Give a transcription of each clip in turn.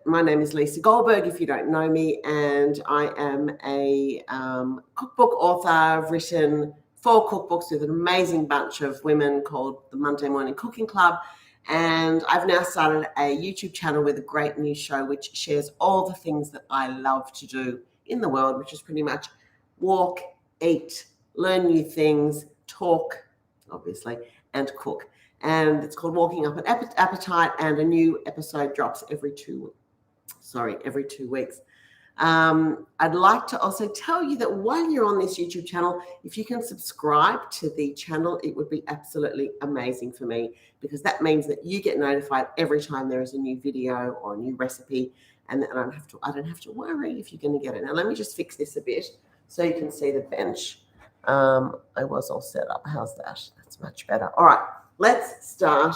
My name is Lisa Goldberg, if you don't know me, and I am a cookbook author. I've written 4 cookbooks with an amazing bunch of women called the Monday Morning Cooking Club, and I've now started a YouTube channel with a great new show which shares all the things that I love to do in the world, which is pretty much walk, eat, learn new things, talk, obviously, and cook. And it's called Walking Up an Appetite, and a new episode drops every 2 weeks. I'd like to also tell you that while you're on this YouTube channel, if you can subscribe to the channel, it would be absolutely amazing for me, because that means that you get notified every time there is a new video or a new recipe, and I don't have to worry if you're going to get it. Now, let me just fix this a bit so you can see the bench. I was all set up. How's that? That's much better. All right, let's start.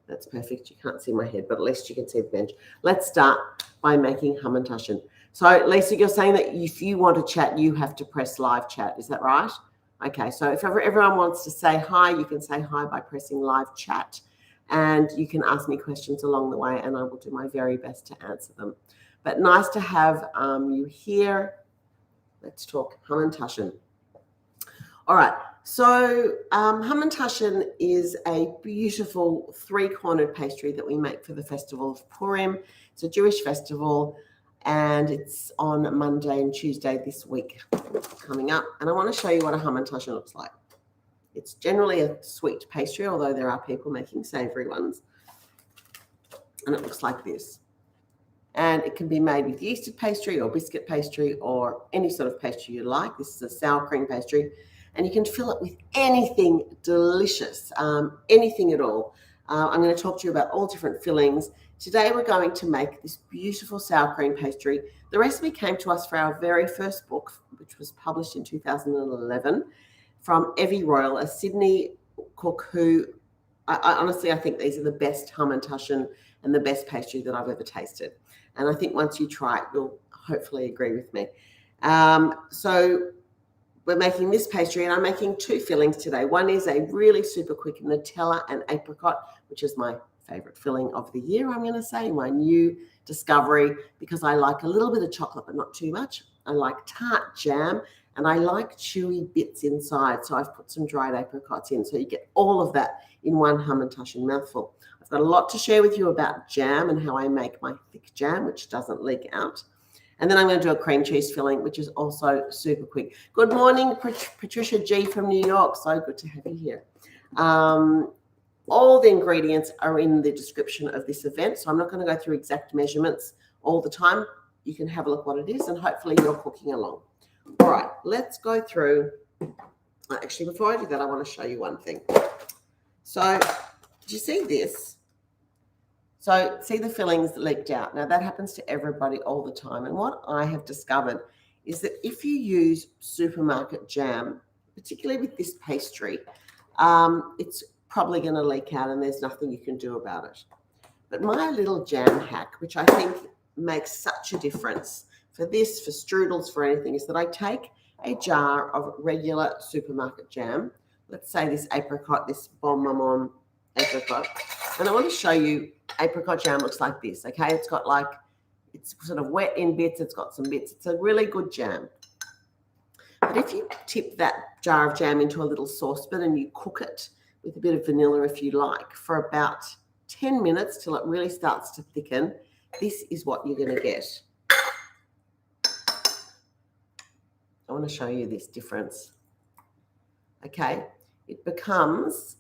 That's perfect. You can't see my head, but at least you can see the bench. Let's start by making hamantaschen. So, Lisa, you're saying that if you want to chat, you have to press live chat. Is that right? Okay, so if everyone wants to say hi, you can say hi by pressing live chat, and you can ask me questions along the way, and I will do my very best to answer them. But nice to have you here. Let's talk hamantaschen. All right, so hamantaschen is a beautiful 3-cornered pastry that we make for the festival of Purim. It's a Jewish festival, and it's on Monday and Tuesday this week coming up. And I want to show you what a hamantaschen looks like. It's generally a sweet pastry, although there are people making savory ones. And it looks like this. And it can be made with yeasted pastry or biscuit pastry or any sort of pastry you like. This is a sour cream pastry. And you can fill it with anything delicious, anything at all. I'm going to talk to you about all different fillings. Today we're going to make this beautiful sour cream pastry. The recipe came to us for our very first book, which was published in 2011, from Evie Royal, a Sydney cook who, honestly, I think these are the best hamantaschen and the best pastry that I've ever tasted. And I think once you try it, you'll hopefully agree with me. So we're making this pastry, and I'm making 2 fillings today. One is a really super quick Nutella and apricot, which is my favorite filling of the year, I'm going to say, my new discovery, because I like a little bit of chocolate, but not too much. I like tart jam, and I like chewy bits inside. So I've put some dried apricots in. So you get all of that in one hamantaschen mouthful. I've got a lot to share with you about jam and how I make my thick jam, which doesn't leak out. And then I'm going to do a cream cheese filling, which is also super quick. Good morning, Patricia G from New York. So good to have you here. All the ingredients are in the description of this event, so I'm not going to go through exact measurements all the time. You can have a look what it is, and hopefully you're cooking along. All right, let's go through. Actually, before I do that, I want to show you one thing. So, did you see this? So, see the fillings leaked out. Now, that happens to everybody all the time. And what I have discovered is that if you use supermarket jam, particularly with this pastry, it's probably going to leak out, and there's nothing you can do about it. But my little jam hack, which I think makes such a difference for this, for strudels, for anything, is that I take a jar of regular supermarket jam. Let's say this apricot, this Bon Maman apricot. And I want to show you apricot jam looks like this, okay? It's got like, it's sort of wet in bits. It's got some bits. It's a really good jam. But if you tip that jar of jam into a little saucepan and you cook it with a bit of vanilla, if you like, for about 10 minutes till it really starts to thicken, this is what you're going to get. I want to show you this difference. Okay, it becomes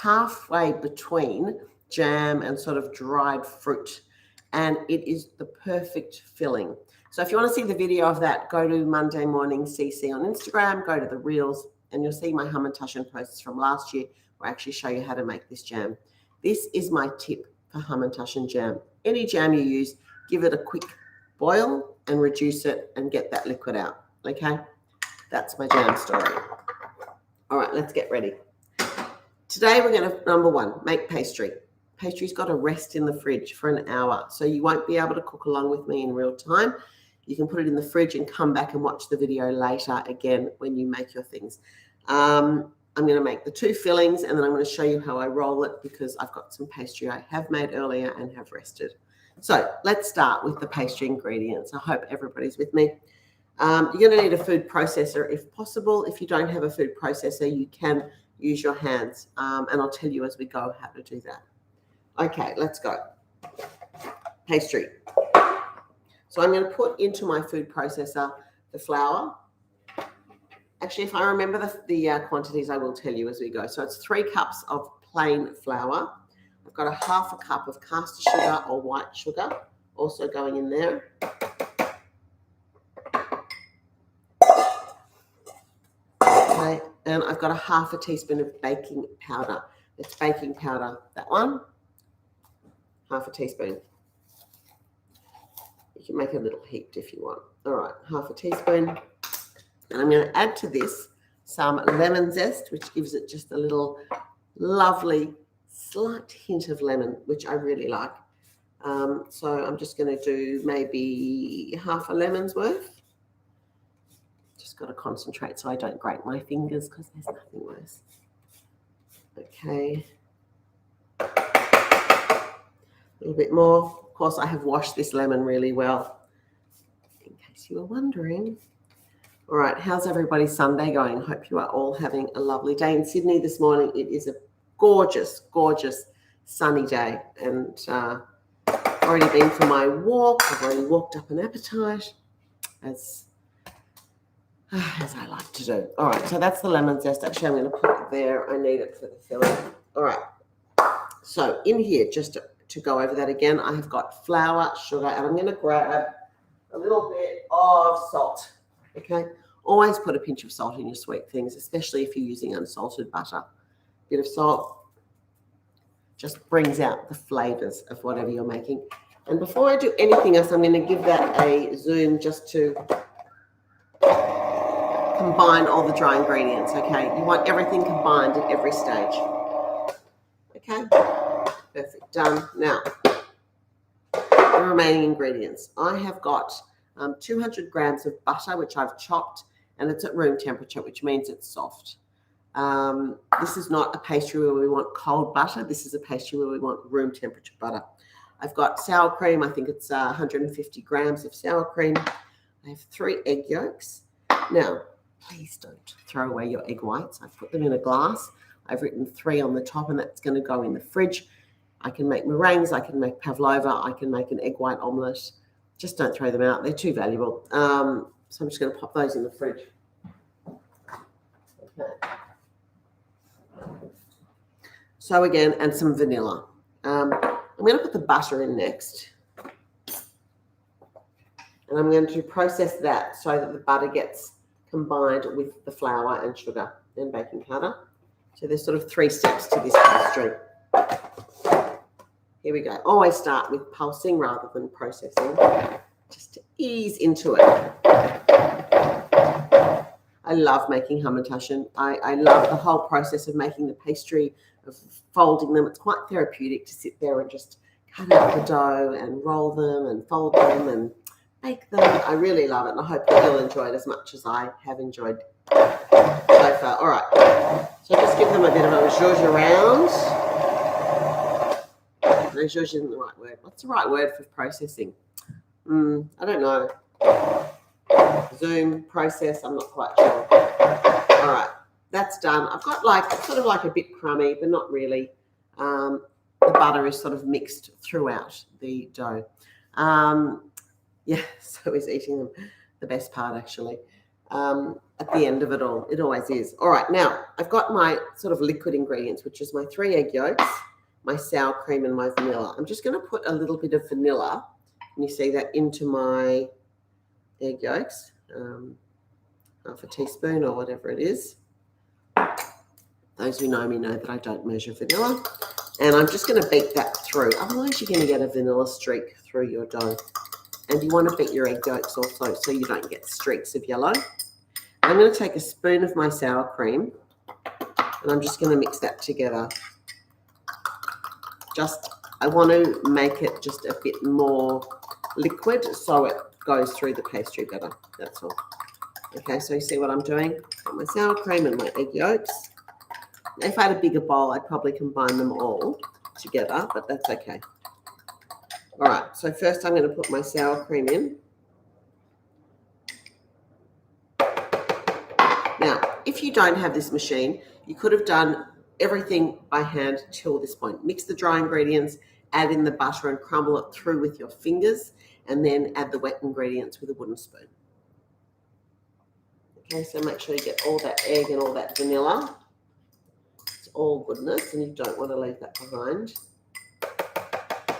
halfway between jam and sort of dried fruit, and it is the perfect filling. So if you want to see the video of that, go to Monday Morning CC on Instagram, go to the Reels, and you'll see my hamantaschen posts from last year where I actually show you how to make this jam. This is my tip for hamantaschen jam. Any jam you use, give it a quick boil and reduce it and get that liquid out, okay? That's my jam story. All right, let's get ready. Today we're going to, number 1, make pastry. Pastry's got to rest in the fridge for an hour, so you won't be able to cook along with me in real time. You can put it in the fridge and come back and watch the video later again when you make your things. I'm going to make the 2 fillings, and then I'm going to show you how I roll it because I've got some pastry I have made earlier and have rested. So let's start with the pastry ingredients. I hope everybody's with me. You're going to need a food processor if possible. If you don't have a food processor, you can use your hands, and I'll tell you as we go how to do that. Okay, let's go. Pastry. So I'm going to put into my food processor the flour. Actually, if I remember the quantities, I will tell you as we go. So it's 3 cups of plain flour. I've got a 1/2 cup of caster sugar or white sugar also going in there. Okay, and I've got a 1/2 teaspoon of baking powder. It's baking powder, that one. 1/2 teaspoon. You can make a little heaped if you want. All right, 1/2 teaspoon. And I'm going to add to this some lemon zest, which gives it just a little lovely slight hint of lemon, which I really like. So I'm just going to do maybe 1/2 lemon's worth. Just got to concentrate so I don't grate my fingers because there's nothing worse. Okay. A little bit more. Of course, I have washed this lemon really well, in case you were wondering. All right, how's everybody's Sunday going? I hope you are all having a lovely day. In Sydney this morning, it is a gorgeous, gorgeous sunny day. And I've already been for my walk. I've already walked up an appetite, as I like to do. All right, so that's the lemon zest. Actually, I'm going to put it there. I need it for the filling. All right, so in here, just to go over that again, I have got flour, sugar, and I'm going to grab a little bit of salt. Okay, always put a pinch of salt in your sweet things, especially if you're using unsalted butter. A bit of salt just brings out the flavors of whatever you're making. And before I do anything else, I'm going to give that a zoom just to combine all the dry ingredients. Okay, you want everything combined at every stage. Okay, perfect, done. Now, the remaining ingredients. I have got 200 grams of butter, which I've chopped, and it's at room temperature, which means it's soft. This is not a pastry where we want cold butter. This is a pastry where we want room temperature butter. I've got sour cream. I think it's 150 grams of sour cream. I have 3 egg yolks. Now, please don't throw away your egg whites. I've put them in a glass. I've written 3 on the top, and that's going to go in the fridge. I can make meringues. I can make pavlova. I can make an egg white omelette. Just don't throw them out. They're too valuable. So I'm just going to pop those in the fridge. Okay. So again, and some vanilla. I'm going to put the butter in next. And I'm going to process that so that the butter gets combined with the flour and sugar and baking powder. So there's sort of 3 steps to this pastry. Here we go. Always start with pulsing rather than processing, just to ease into it. I love making hamantaschen. I love the whole process of making the pastry, of folding them. It's quite therapeutic to sit there and just cut out the dough and roll them and fold them and bake them. I really love it, and I hope that you'll enjoy it as much as I have enjoyed so far. All right, so just give them a bit of a zhuzh around. No, zhuzh isn't the right word. What's the right word for processing? I don't know. Zoom, process, I'm not quite sure. All right, that's done. I've got sort of like a bit crummy, but not really. The butter is sort of mixed throughout the dough. Yeah, so is eating them the best part, actually. At the end of it all, it always is. All right, now I've got my sort of liquid ingredients, which is my 3 egg yolks, my sour cream, and my vanilla. I'm just going to put a little bit of vanilla, and you see that, into my egg yolks, 1/2 teaspoon or whatever it is. Those who know me know that I don't measure vanilla. And I'm just going to beat that through. Otherwise, you're going to get a vanilla streak through your dough. And you want to beat your egg yolks also so you don't get streaks of yellow. I'm going to take a spoon of my sour cream, and I'm just going to mix that together. I want to make it just a bit more liquid so it goes through the pastry better. That's all. Okay, so you see what I'm doing? Got my sour cream and my egg yolks. If I had a bigger bowl, I'd probably combine them all together, but that's okay. All right, so first I'm going to put my sour cream in. Now, if you don't have this machine, you could have done everything by hand till this point. Mix the dry ingredients, add in the butter and crumble it through with your fingers, and then add the wet ingredients with a wooden spoon. Okay, so make sure you get all that egg and all that vanilla. It's all goodness, and you don't want to leave that behind.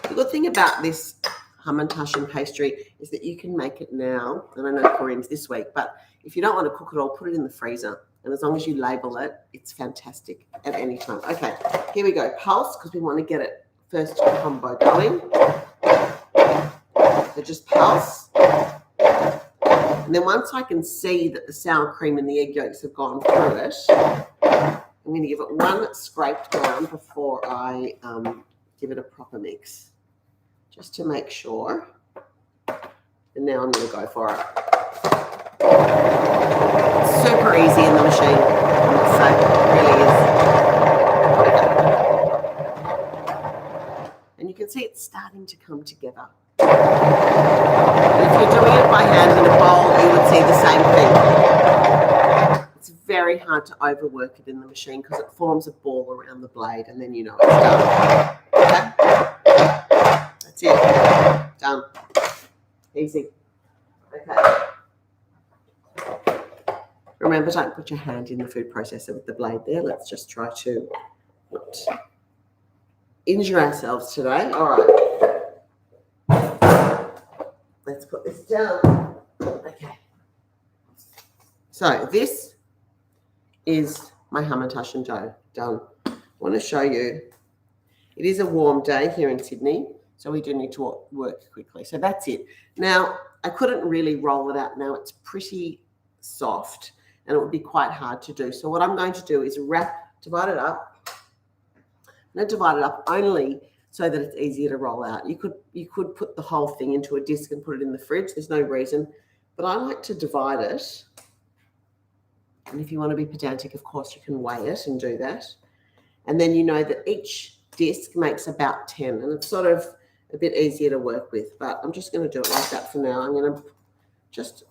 The good thing about this hamantaschen pastry is that you can make it now, and I know Purim's this week, but if you don't want to cook it all, put it in the freezer. And as long as you label it, it's fantastic at any time. Okay, here we go. Pulse, because we want to get it first combo going. So just pulse. And then once I can see that the sour cream and the egg yolks have gone through it, I'm going to give it one scraped down before I give it a proper mix, just to make sure. And now I'm going to go for it. It's super easy in the machine, so it really is. And you can see it's starting to come together. And if you're doing it by hand in a bowl, you would see the same thing. It's very hard to overwork it in the machine because it forms a ball around the blade, and then you know it's done. Okay? That's it. Done. Easy. Okay. Remember, don't put your hand in the food processor with the blade there. Let's just try to not injure ourselves today. All right. Let's put this down. Okay. So this is my hamantaschen dough done. I want to show you. It is a warm day here in Sydney, so we do need to work quickly. So that's it. Now, I couldn't really roll it out now. It's pretty soft, and it would be quite hard to do. So what I'm going to do is divide it up. I'm going to divide it up only so that it's easier to roll out. You could put the whole thing into a disc and put it in the fridge. There's no reason, but I like to divide it. And if you want to be pedantic, of course, you can weigh it and do that. And then you know that each disc makes about 10, and it's sort of a bit easier to work with, but I'm just going to do it like that for now. I'm going to just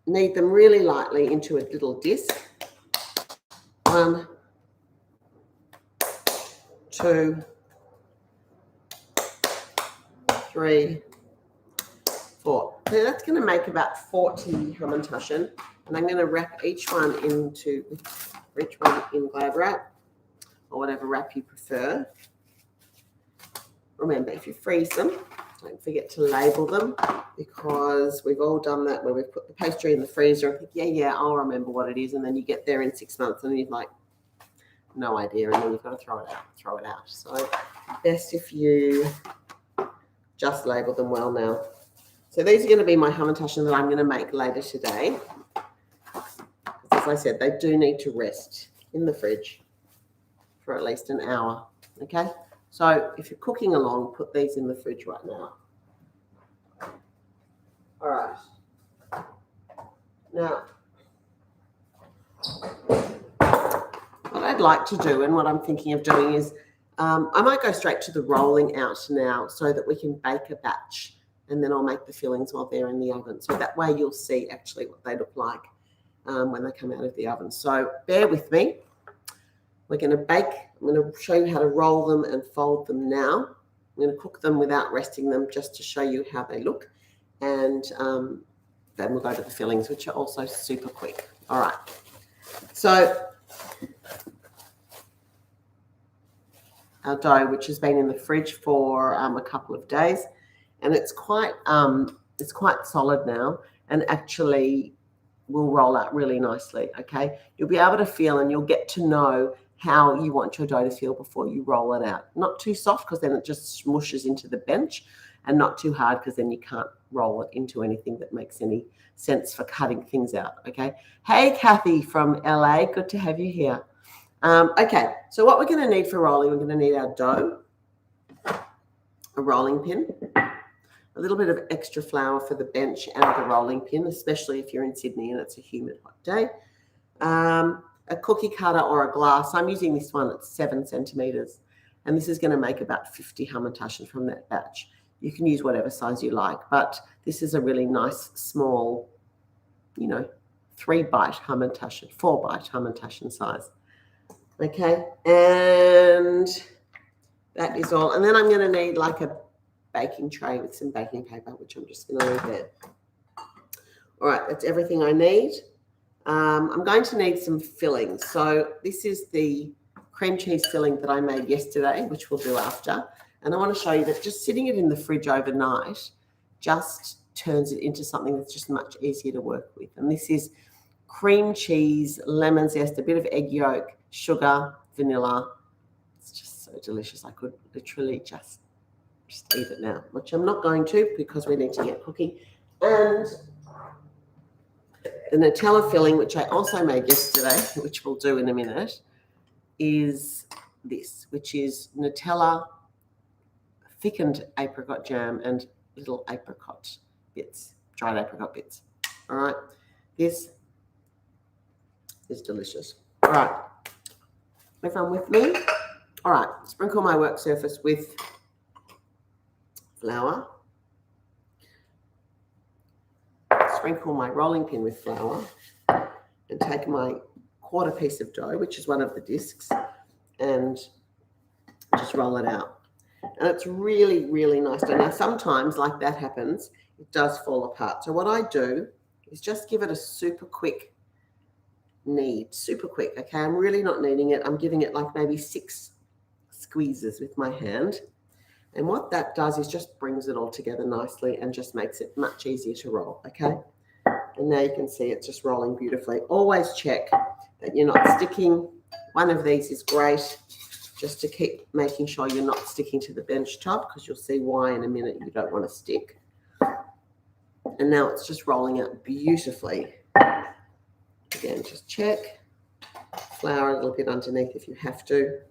knead them really lightly into a little disc. 1, 2, 3, 4. So that's going to make about 40 hamantaschen, and I'm going to wrap each one in Glad wrap or whatever wrap you prefer. Remember, if you freeze them, don't forget to label them, because we've all done that where we've put the pastry in the freezer and think, yeah, I'll remember what it is, and then you get there in 6 months and you're like, no idea, and then you've got to throw it out. So best if you just label them well now. So these are going to be my hamantaschen that I'm going to make later today. As I said, they do need to rest in the fridge for at least an hour, okay? So if you're cooking along, put these in the fridge right now. All right. Now, what I'd like to do and what I'm thinking of doing is I might go straight to the rolling out now so that we can bake a batch, and then I'll make the fillings while they're in the oven. So that way you'll see actually what they look like when they come out of the oven. So bear with me. We're going to bake. I'm going to show you how to roll them and fold them now. I'm going to cook them without resting them just to show you how they look. And then we'll go to the fillings, which are also super quick. All right. So our dough, which has been in the fridge for a couple of days, and it's quite solid now, and actually will roll out really nicely. Okay. You'll be able to feel, and you'll get to know how you want your dough to feel before you roll it out. Not too soft, because then it just smooshes into the bench, and not too hard, because then you can't roll it into anything that makes any sense for cutting things out. Okay. Hey, Kathy from LA. Good to have you here. Okay. So what we're going to need for rolling, we're going to need our dough, a rolling pin, a little bit of extra flour for the bench and the rolling pin, especially if you're in Sydney and it's a humid hot day. A a cookie cutter or a glass, I'm using this one at 7 centimeters, and this is going to make about 50 hamantaschen from that batch. You can use whatever size you like, but this is a really nice small, 3-bite hamantaschen, 4-bite hamantaschen size. Okay, and that is all. And then I'm going to need like a baking tray with some baking paper, which I'm just going to leave there. All right, that's everything I need. I'm going to need some fillings. So this is the cream cheese filling that I made yesterday, which we'll do after. And I want to show you that just sitting it in the fridge overnight just turns it into something that's just much easier to work with. And this is cream cheese, lemon zest, a bit of egg yolk, sugar, vanilla. It's just so delicious. I could literally just eat it now, which I'm not going to because we need to get cooking. And the Nutella filling, which I also made yesterday, which we'll do in a minute, is this, which is Nutella, thickened apricot jam, and little apricot bits, dried apricot bits. All right, this is delicious. All right, everyone with me? All right, sprinkle my work surface with flour. Sprinkle my rolling pin with flour and take my quarter piece of dough, which is one of the discs, and just roll it out. And it's really, really nice dough. Now, sometimes, like that happens, it does fall apart. So what I do is just give it a super quick knead, super quick, okay? I'm really not kneading it. I'm giving it like maybe 6 squeezes with my hand. And what that does is just brings it all together nicely and just makes it much easier to roll, okay? And now you can see it's just rolling beautifully. Always check that you're not sticking. One of these is great, just to keep making sure you're not sticking to the bench top, because you'll see why in a minute you don't want to stick. And now it's just rolling out beautifully. Again, just check. Flour a little bit underneath if you have to.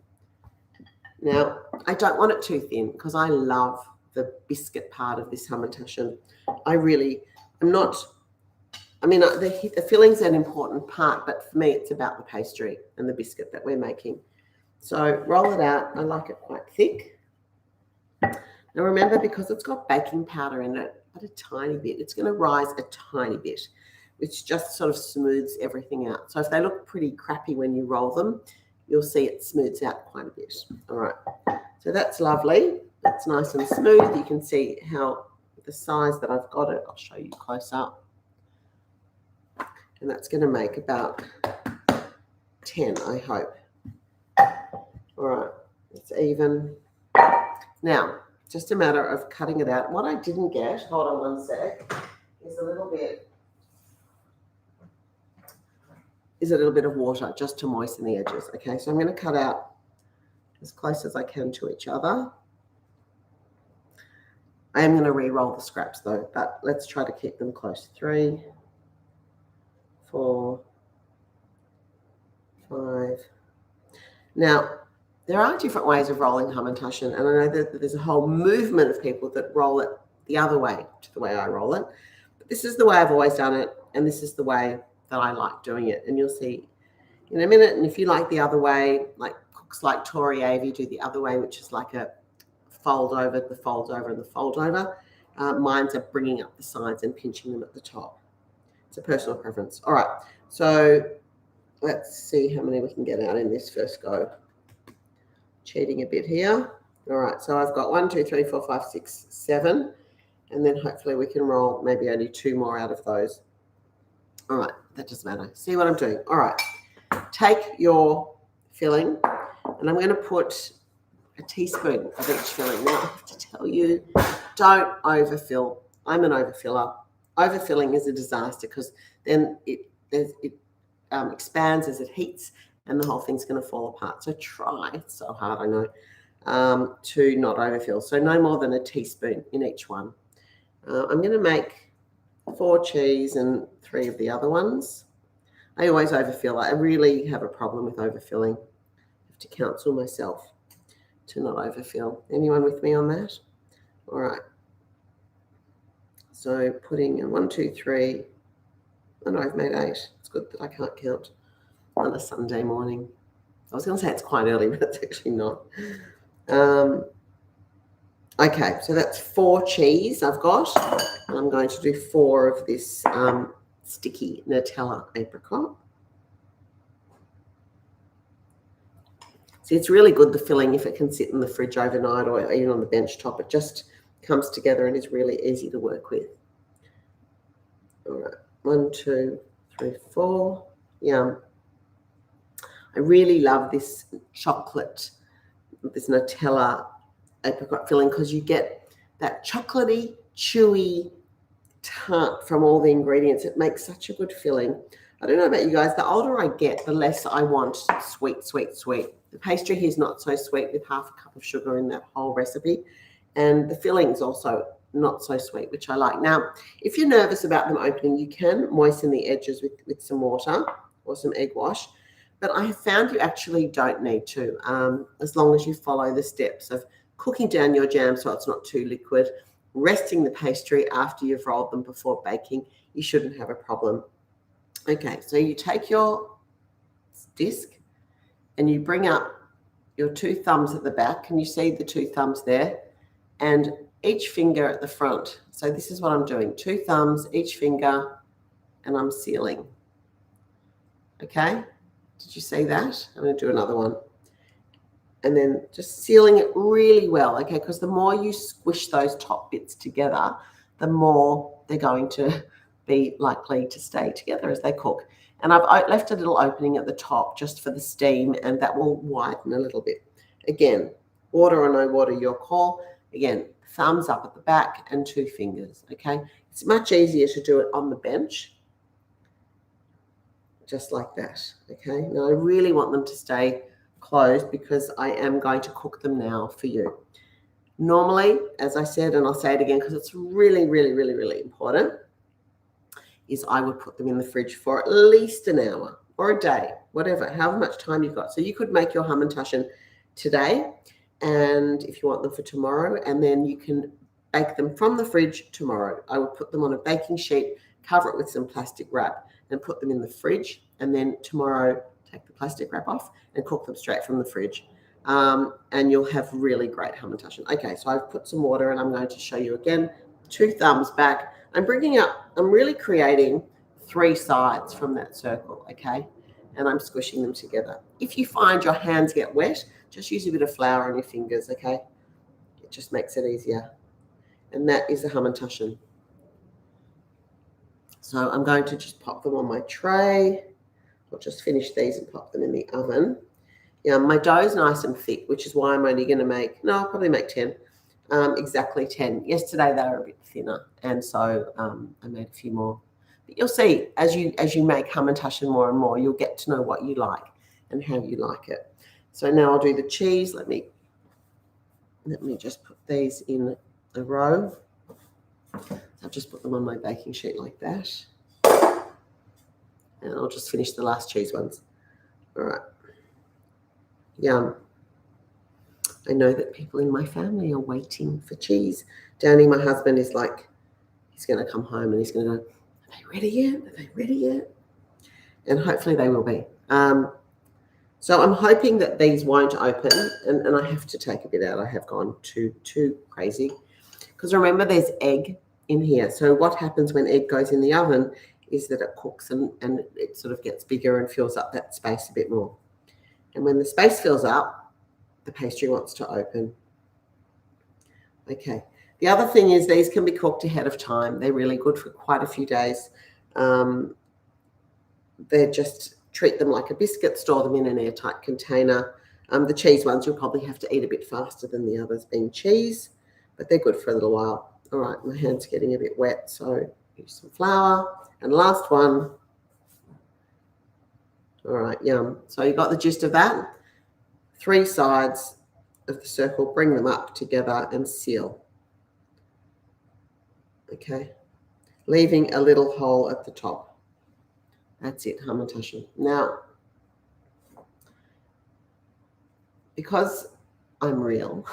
Now, I don't want it too thin because I love the biscuit part of this hamantaschen. The filling's an important part, but for me, it's about the pastry and the biscuit that we're making. So roll it out. I like it quite thick. Now remember, because it's got baking powder in it, but a tiny bit, it's going to rise a tiny bit, which just sort of smooths everything out. So if they look pretty crappy when you roll them, you'll see it smooths out quite a bit. All right, so that's lovely. That's nice and smooth. You can see how the size that I've got it. I'll show you close up. And that's going to make about 10, I hope. All right, it's even. Now, just a matter of cutting it out. What I didn't get, hold on one sec, is a little bit of water just to moisten the edges. Okay, so I'm going to cut out as close as I can to each other. I am going to re-roll the scraps though, but let's try to keep them close. 3, 4, 5. Now, there are different ways of rolling hamantaschen, and I know that there's a whole movement of people that roll it the other way to the way I roll it. But this is the way I've always done it, and this is the way that I like doing it. And you'll see in a minute. And if you like the other way, like cooks like Tori Avey do the other way, which is like a fold over, the fold over, and the fold over. Mine's are bringing up the sides and pinching them at the top. It's a personal preference. All right, so let's see how many we can get out in this first go. Cheating a bit here. All right, so I've got 1, 2, 3, 4, 5, 6, 7, and then hopefully we can roll maybe only 2 more out of those. All right, that doesn't matter. See what I'm doing? All right, take your filling, and I'm going to put a teaspoon of each filling. Now, I have to tell you, don't overfill. I'm an overfiller. Overfilling is a disaster because then it expands as it heats, and the whole thing's going to fall apart. So try, it's so hard, I know, to not overfill. So no more than a teaspoon in each one. I'm going to make 4 cheese and 3 of the other ones. I always overfill. I really have a problem with overfilling. I have to counsel myself to not overfill. Anyone with me on that? All right. So putting in 1, 2, 3. Oh no, I've made 8. It's good that I can't count. on a Sunday morning. I was going to say it's quite early, but it's actually not. Okay, so that's 4 cheese I've got, and I'm going to do 4 of this sticky Nutella apricot. See, it's really good, the filling, if it can sit in the fridge overnight or even on the bench top. It just comes together and is really easy to work with. All right, 1, 2, 3, 4. Yum. I really love this chocolate, this Nutella apricot filling, because you get that chocolatey, chewy tart from all the ingredients. It makes such a good filling. I don't know about you guys, the older I get, the less I want sweet, sweet, sweet. The pastry here is not so sweet, with half a cup of sugar in that whole recipe. And the filling's also not so sweet, which I like. Now, if you're nervous about them opening, you can moisten the edges with some water or some egg wash. But I have found you actually don't need to, as long as you follow the steps of cooking down your jam so it's not too liquid, resting the pastry after you've rolled them before baking. You shouldn't have a problem. Okay, so you take your disc and you bring up your 2 thumbs at the back. Can you see the 2 thumbs there? And each finger at the front. So this is what I'm doing. 2 thumbs, each finger, and I'm sealing. Okay, did you see that? I'm going to do another one. And then just sealing it really well, okay, because the more you squish those top bits together, the more they're going to be likely to stay together as they cook. And I've left a little opening at the top just for the steam, and that will widen a little bit. Again, water or no water, your call. Again, thumbs up at the back and 2 fingers, okay? It's much easier to do it on the bench, just like that, okay? Now, I really want them to stay closed because I am going to cook them now for you. Normally, as I said, and I'll say it again because it's really, really, really, really important, is I would put them in the fridge for at least an hour or a day, whatever, however much time you've got. So you could make your hamantaschen today, and if you want them for tomorrow, and then you can bake them from the fridge tomorrow. I would put them on a baking sheet, cover it with some plastic wrap, and put them in the fridge, and then tomorrow take the plastic wrap off and cook them straight from the fridge. And you'll have really great hamantaschen. Okay, so I've put some water, and I'm going to show you again. 2 thumbs back. I'm really creating 3 sides from that circle, okay? And I'm squishing them together. If you find your hands get wet, just use a bit of flour on your fingers, okay? It just makes it easier. And that is a hamantaschen. So I'm going to just pop them on my tray. I'll just finish these and pop them in the oven. Yeah, my dough's nice and thick, which is why I'm only going to make, no, I'll probably make 10. Exactly 10. Yesterday they were a bit thinner, and so I made a few more. But you'll see as you make hamantaschen more and more, you'll get to know what you like and how you like it. So now I'll do the cheese. Let me just put these in a row. I'll just put them on my baking sheet like that, and I'll just finish the last cheese ones. All right. Yum. I know that people in my family are waiting for cheese. Danny, my husband, is like, he's going to come home and he's going to go, are they ready yet? Are they ready yet? And hopefully they will be. So I'm hoping that these won't open, and I have to take a bit out. I have gone too crazy. Because remember, there's egg in here. So what happens when egg goes in the oven is that it cooks and it sort of gets bigger and fills up that space a bit more. And when the space fills up, the pastry wants to open. Okay. The other thing is these can be cooked ahead of time. They're really good for quite a few days. They just treat them like a biscuit, store them in an airtight container. The cheese ones you'll probably have to eat a bit faster than the others, being cheese, but they're good for a little while. All right, my hand's getting a bit wet, so use some flour. And last one. All right, yum. So you got the gist of that. 3 sides of the circle, bring them up together and seal. Okay, leaving a little hole at the top. That's it, hamantaschen. Now, because I'm real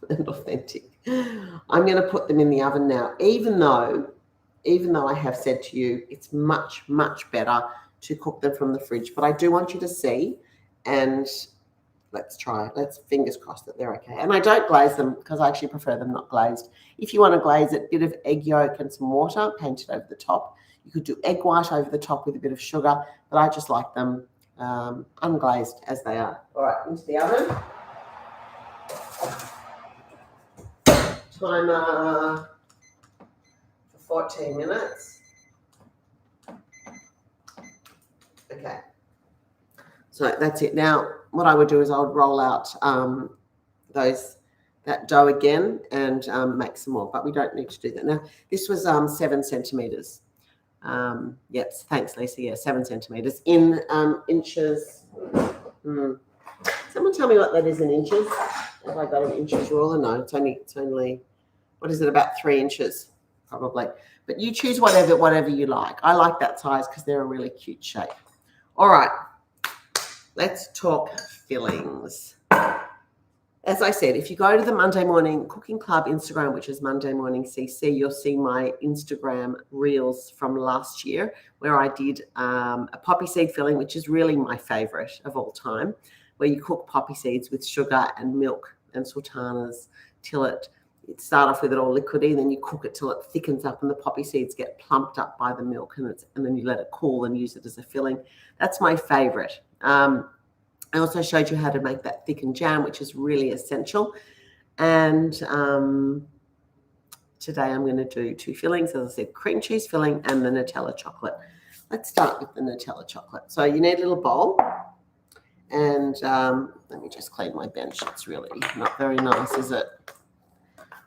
and authentic, I'm going to put them in the oven now, even though I have said to you it's much, much better to cook them from the fridge. But I do want you to see, and let's try. Let's fingers crossed that they're okay. And I don't glaze them because I actually prefer them not glazed. If you want to glaze it, a bit of egg yolk and some water painted over the top. You could do egg white over the top with a bit of sugar, but I just like them unglazed as they are. All right, into the oven. Timer for 14 minutes. Okay. So that's it. Now, what I would do is I would roll out that dough again and make some more, but we don't need to do that. Now, this was 7 centimeters. Yes, thanks, Lisa. Yeah, 7 centimeters in inches. Someone tell me what that is in inches. Have I got an inches ruler? No, it's only, what is it, about 3 inches, probably. But you choose whatever you like. I like that size because they're a really cute shape. All right, let's talk fillings. As I said, if you go to the Monday Morning Cooking Club Instagram, which is Monday Morning CC, you'll see my Instagram reels from last year where I did a poppy seed filling, which is really my favorite of all time, where you cook poppy seeds with sugar and milk and sultanas till it start off with it all liquidy, and then you cook it till it thickens up and the poppy seeds get plumped up by the milk, and then you let it cool and use it as a filling. That's my favorite. I also showed you how to make that thickened jam, which is really essential. And today I'm going to do 2 fillings, as I said, cream cheese filling and the Nutella chocolate. Let's start with the Nutella chocolate. So you need a little bowl. And let me just clean my bench. It's really not very nice, is it,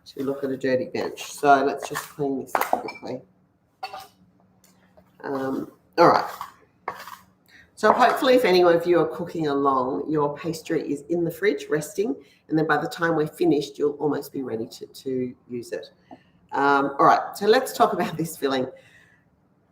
to look at a dirty bench? So let's just clean this up quickly. All right. So hopefully if any of you are cooking along, your pastry is in the fridge resting, and then by the time we're finished, you'll almost be ready to use it. All right, so let's talk about this filling.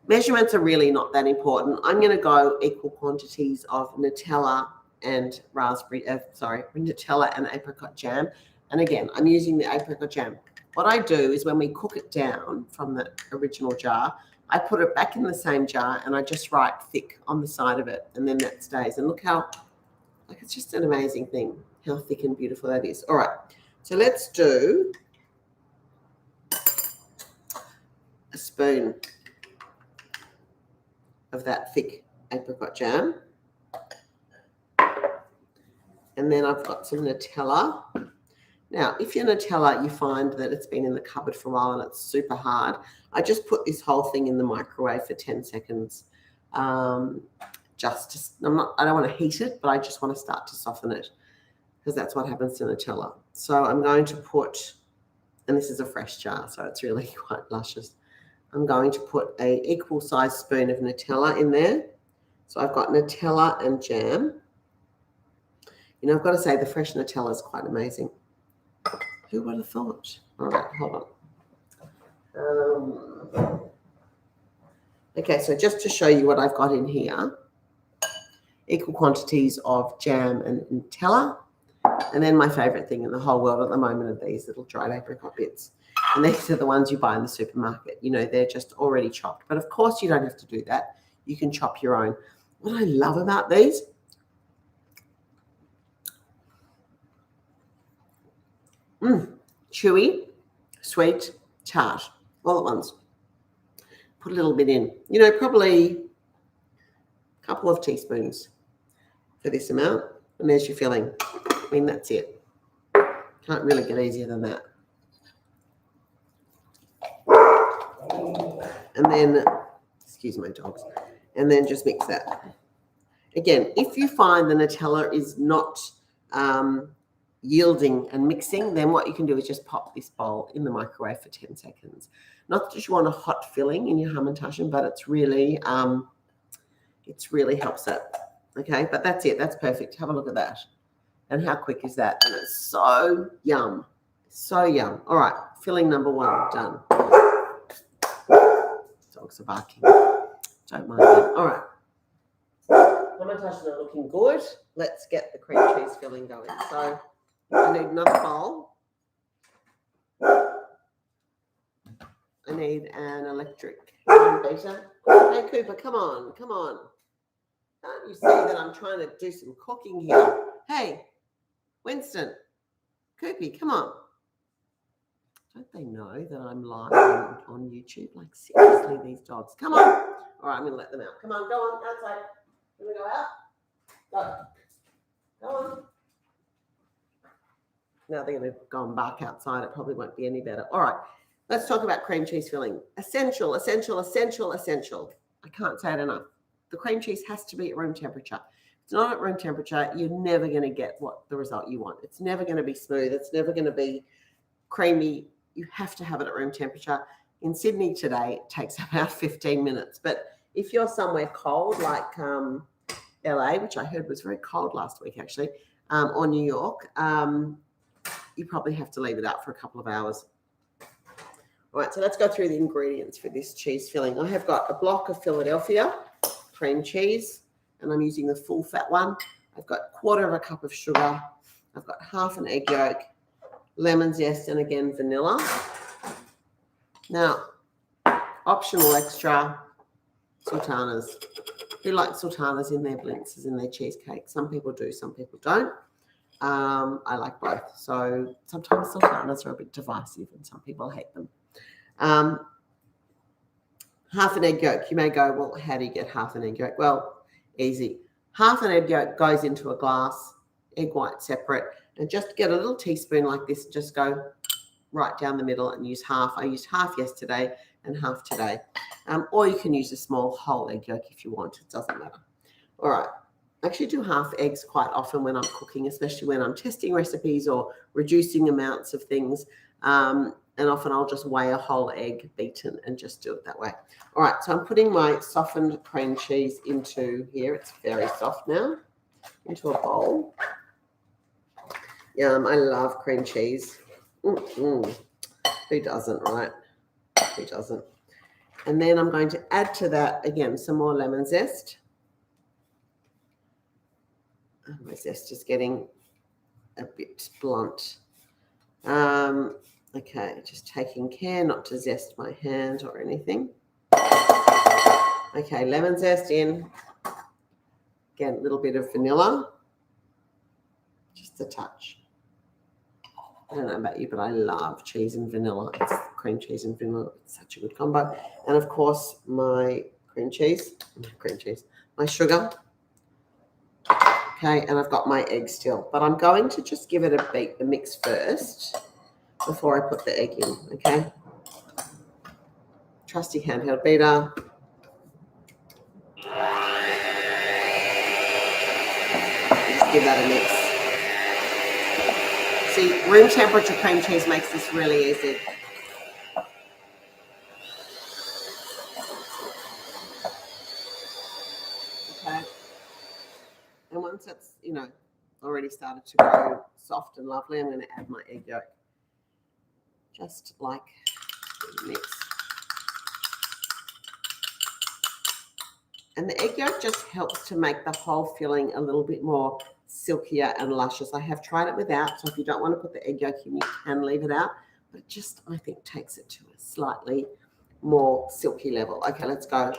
Measurements are really not that important. I'm going to go equal quantities of Nutella and Nutella and apricot jam. And again, I'm using the apricot jam. What I do is when we cook it down from the original jar, I put it back in the same jar and I just write thick on the side of it, and then that stays. And look how, like, it's just an amazing thing, how thick and beautiful that is. All right, so let's do a spoon of that thick apricot jam. And then I've got some Nutella. Now, if your Nutella, you find that it's been in the cupboard for a while and it's super hard, I just put this whole thing in the microwave for 10 seconds. I don't want to heat it, but I just want to start to soften it, because that's what happens to Nutella. So I'm going to put, and this is a fresh jar, so it's really quite luscious. I'm going to put an equal size spoon of Nutella in there. So I've got Nutella and jam. You know, I've got to say the fresh Nutella is quite amazing. Who would have thought? All right, hold on. Okay, so just to show you what I've got in here, equal quantities of jam and Nutella, and then my favorite thing in the whole world at the moment are these little dried apricot bits. And these are the ones you buy in the supermarket. You know, they're just already chopped. But of course you don't have to do that. You can chop your own. What I love about these, chewy, sweet, tart, all at once. Put a little bit in, you know, probably a couple of teaspoons for this amount, and there's your filling. I mean, that's it. Can't really get easier than that. And then, excuse my dogs, and then just mix that. Again, if you find the Nutella is not yielding and mixing, then what you can do is just pop this bowl in the microwave for 10 seconds. Not that you want a hot filling in your hamantaschen, but it's really helps it. Okay, but that's it. That's perfect. Have a look at that. And how quick is that? And it's so yum. So yum. All right, filling number 1 done. Dogs are barking. Don't mind them. All right. Hamantaschen are looking good. Let's get the cream cheese filling going. So I need another bowl. I need an electric beater. Hey, Cooper, come on, come on. Can't you see that I'm trying to do some cooking here? Hey, Winston, Koopy, come on. Don't they know that I'm live on YouTube? Like, seriously, these dogs. Come on. All right, I'm going to let them out. Come on, go on, outside. Can we go out? Go. Go on. Now they're going to go and bark outside. It probably won't be any better. All right, let's talk about cream cheese filling. Essential, essential, essential, essential. I can't say it enough. The cream cheese has to be at room temperature. If it's not at room temperature, you're never going to get the result you want. It's never going to be smooth. It's never going to be creamy. You have to have it at room temperature. In Sydney today, it takes about 15 minutes. But if you're somewhere cold, like LA, which I heard was very cold last week actually, or New York, you probably have to leave it out for a couple of hours. All right, so let's go through the ingredients for this cheese filling. I have got a block of Philadelphia cream cheese, and I'm using the full fat one. I've got a quarter of a cup of sugar. I've got half an egg yolk, lemon zest, and again, vanilla. Now, optional extra, sultanas. Who like sultanas in their blintzes, in their cheesecake? Some people do, some people don't. I like both. So sometimes sultanas are a bit divisive and some people hate them. Half an egg yolk. You may go, well, how do you get half an egg yolk? Well, easy. Half an egg yolk goes into a glass, egg white separate, and just get a little teaspoon like this, just go right down the middle and use half. I used half yesterday and half today. Or you can use a small whole egg yolk if you want. It doesn't matter. All right. I actually do half eggs quite often when I'm cooking, especially when I'm testing recipes or reducing amounts of things. And often I'll just weigh a whole egg beaten and just do it that way. All right, so I'm putting my softened cream cheese into here. It's very soft now, into a bowl. Yum, I love cream cheese. Who doesn't, right? Who doesn't? And then I'm going to add to that, again, some more lemon zest. My zest is getting a bit blunt. Okay, just taking care not to zest my hand or anything. Okay, lemon zest in. Again, a little bit of vanilla. Just a touch. I don't know about you, but I love cheese and vanilla. It's cream cheese and vanilla. It's such a good combo. And of course, my my sugar. Okay, and I've got my egg still. But I'm going to just give it a beat, the mix first, before I put the egg in, okay? Trusty handheld beater. Just give that a mix. See, room temperature cream cheese makes this really easy. Okay. And once it's, already started to go soft and lovely, I'm going to add my egg yolk. Just like mix. And the egg yolk just helps to make the whole filling a little bit more silkier and luscious. I have tried it without, so if you don't want to put the egg yolk in, you can leave it out. But it just, I think, takes it to a slightly more silky level. Okay, let's go.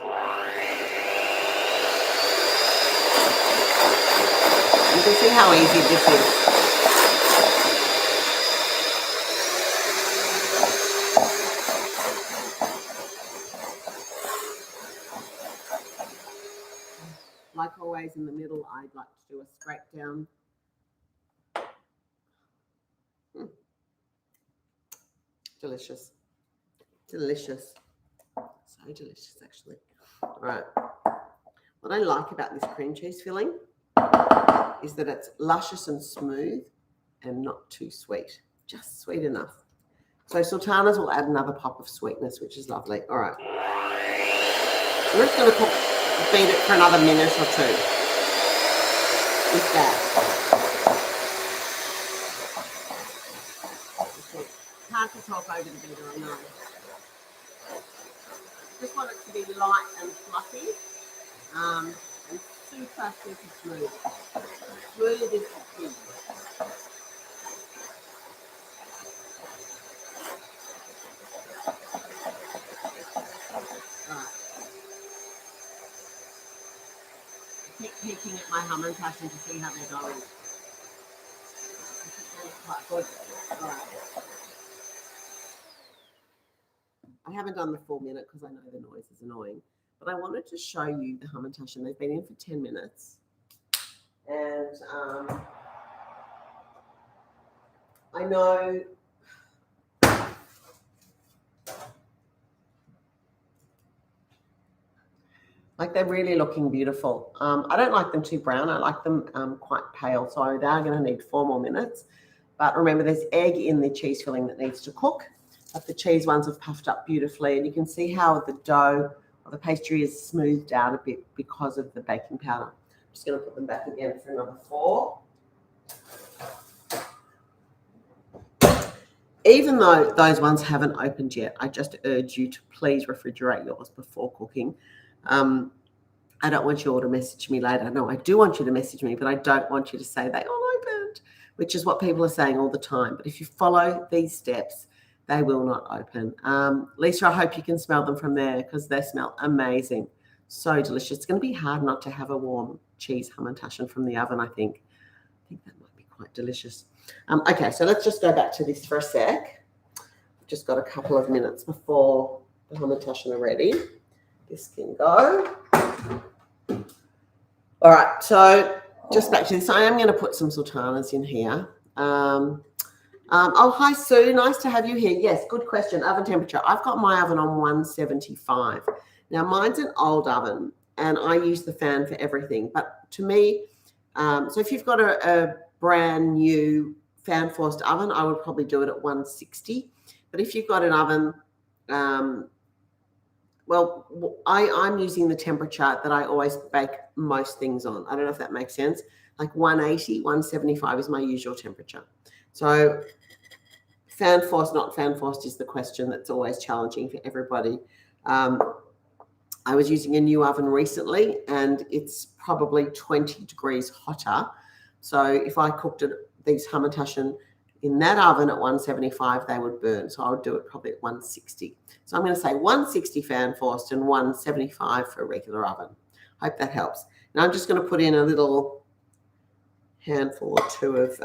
You can see how easy this is. Like always, in the middle, I'd like to do a scrape down. Delicious. Delicious. So delicious, actually. All right. What I like about this cream cheese filling is that it's luscious and smooth and not too sweet. Just sweet enough. So sultanas will add another pop of sweetness, which is lovely. All right. We're just going to beat it for another minute or two. With that. Hard to talk over the beater, I know. Just want it to be light and fluffy. And super, super smooth. Smooth as a pig. peeking at my hamantaschen to see how they're going. Quite good. All right. I haven't done the full minute because I know the noise is annoying, but I wanted to show you the hamantaschen. They've been in for 10 minutes. And I know like they're really looking beautiful. I don't like them too brown. I like them quite pale. So they are going to need 4 more minutes. But remember, there's egg in the cheese filling that needs to cook. But the cheese ones have puffed up beautifully. And you can see how the dough or the pastry is smoothed out a bit because of the baking powder. I'm just going to put them back again for another 4. Even though those ones haven't opened yet, I just urge you to please refrigerate yours before cooking. I don't want you all to message me later. No, I do want you to message me, but I don't want you to say they all opened, which is what people are saying all the time. But if you follow these steps, they will not open. Lisa, I hope you can smell them from there because they smell amazing. So delicious. It's going to be hard not to have a warm cheese hamantaschen from the oven, I think. I think that might be quite delicious. Okay, so let's just go back to this for a sec. I've just got a couple of minutes before the hamantaschen are ready. This can go. All right, so just back to this. I am going to put some sultanas in here. Oh, hi, Sue. Nice to have you here. Yes, good question. Oven temperature. I've got my oven on 175. Now, mine's an old oven, and I use the fan for everything. But to me, so if you've got a brand new fan-forced oven, I would probably do it at 160. But if you've got an oven, well, I'm using the temperature that I always bake most things on. I don't know if that makes sense. Like 180, 175 is my usual temperature. So fan forced, not fan forced is the question that's always challenging for everybody. I was using a new oven recently and it's probably 20 degrees hotter. So if I cooked these hamantaschen in that oven at 175, they would burn. So I would do it probably at 160. So I'm going to say 160 fan forced and 175 for a regular oven. Hope that helps. Now I'm just going to put in a little handful or 2 of,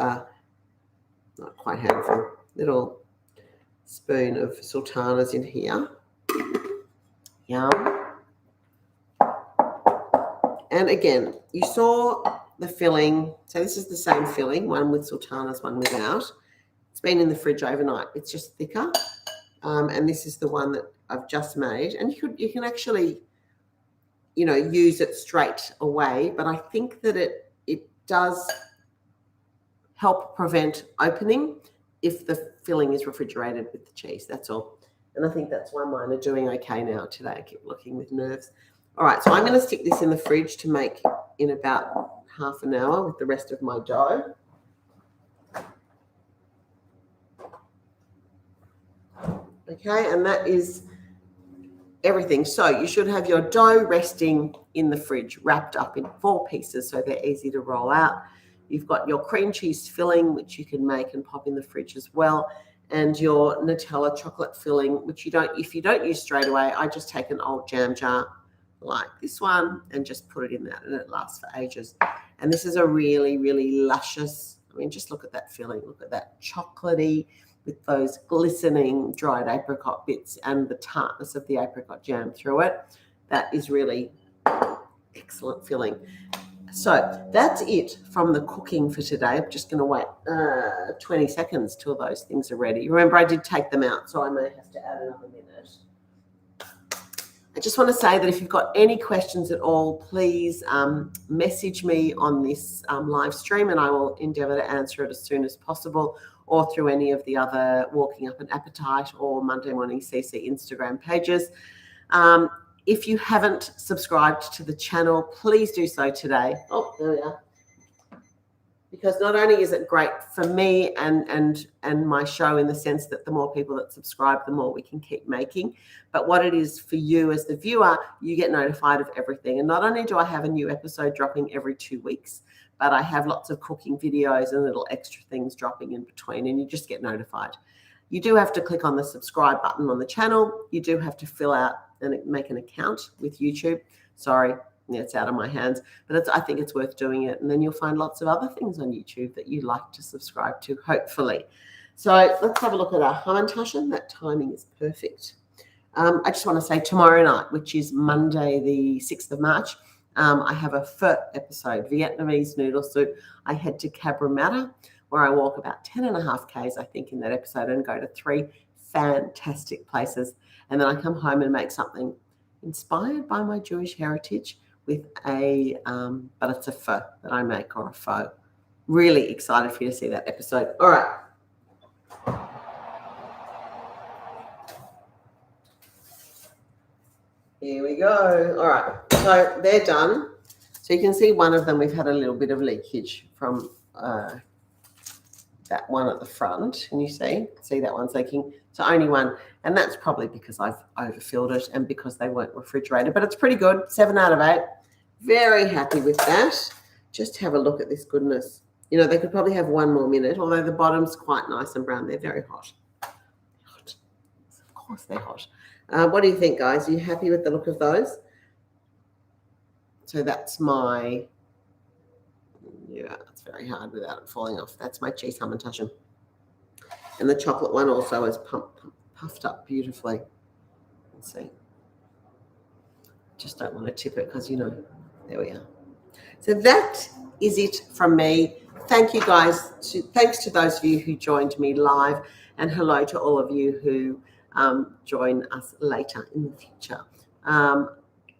not quite handful, little spoon of sultanas in here. Yum. And again, you saw the filling. So this is the same filling, one with sultanas, one without. It's been in the fridge overnight. It's just thicker. And this is the one that I've just made. And you can actually, use it straight away. But I think that it does help prevent opening if the filling is refrigerated with the cheese. That's all. And I think that's why mine are doing okay now today. I keep looking with nerves. All right, so I'm going to stick this in the fridge to make in about half an hour with the rest of my dough. Okay, and that is everything. So you should have your dough resting in the fridge, wrapped up in 4 pieces so they're easy to roll out. You've got your cream cheese filling, which you can make and pop in the fridge as well, and your Nutella chocolate filling, which if you don't use straight away, I just take an old jam jar like this one and just put it in that, and it lasts for ages. And this is a really, really luscious, just look at that filling. Look at that chocolatey with those glistening dried apricot bits and the tartness of the apricot jam through it. That is really excellent filling. So that's it from the cooking for today. I'm just going to wait 20 seconds till those things are ready. Remember, I did take them out, so I may have to add another minute. I just want to say that if you've got any questions at all, please message me on this live stream and I will endeavour to answer it as soon as possible, or through any of the other Walking Up an Appetite or Monday Morning CC Instagram pages. If you haven't subscribed to the channel, please do so today. Oh, there we are. Because not only is it great for me and my show in the sense that the more people that subscribe, the more we can keep making, but what it is for you as the viewer, you get notified of everything. And not only do I have a new episode dropping every 2 weeks, but I have lots of cooking videos and little extra things dropping in between, and you just get notified. You do have to click on the subscribe button on the channel. You do have to fill out and make an account with YouTube. Sorry, it's out of my hands. But I think it's worth doing it. And then you'll find lots of other things on YouTube that you like to subscribe to, hopefully. So let's have a look at our hamantaschen. That timing is perfect. I just want to say tomorrow night, which is Monday, the 6th of March, I have a pho episode, Vietnamese noodle soup. I head to Cabramatta, where I walk about 10.5 Ks, I think, in that episode, and go to 3 fantastic places. And then I come home and make something inspired by my Jewish heritage with but it's a pho that I make, or a pho. Really excited for you to see that episode. All right. Here we go. All right, so they're done. So you can see one of them, we've had a little bit of leakage from that one at the front. And you see that one's leaking. So only one. And that's probably because I've overfilled it and because they weren't refrigerated. But it's pretty good, 7 out of 8. Very happy with that. Just have a look at this goodness. You know, they could probably have 1 more minute, although the bottom's quite nice and brown. They're very hot. Hot. Of course they're hot. What do you think, guys? Are you happy with the look of those? So that's my, it's very hard without it falling off. That's my cheese hamantaschen. And the chocolate one also is puffed up beautifully. Let's see. Just don't want to tip it because, there we are. So that is it from me. Thank you, guys. Thanks to those of you who joined me live, and hello to all of you who join us later in the future.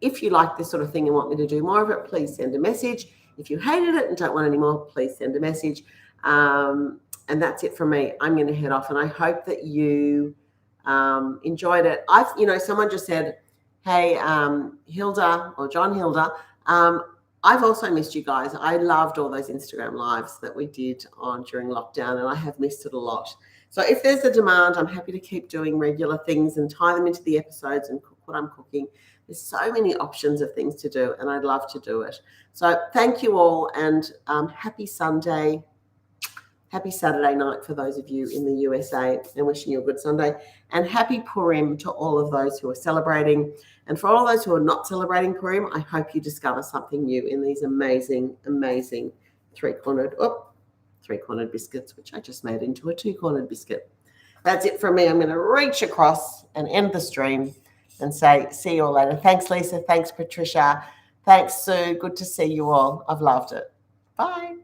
If you like this sort of thing and want me to do more of it, please send a message. If you hated it and don't want any more, please send a message. And that's it from me. I'm going to head off, and I hope that you enjoyed it. Someone just said, hey, Hilda, or John Hilda, I've also missed you guys. I loved all those Instagram lives that we did during lockdown, and I have missed it a lot. So if there's a demand, I'm happy to keep doing regular things and tie them into the episodes and cook what I'm cooking. There's so many options of things to do, and I'd love to do it. So thank you all, and happy Sunday. Happy Saturday night for those of you in the USA, and wishing you a good Sunday. And happy Purim to all of those who are celebrating. And for all those who are not celebrating Purim, I hope you discover something new in these amazing, amazing three-cornered biscuits, which I just made into a 2-cornered biscuit. That's it from me. I'm going to reach across and end the stream and say, see you all later. Thanks, Lisa. Thanks, Patricia. Thanks, Sue. Good to see you all. I've loved it. Bye.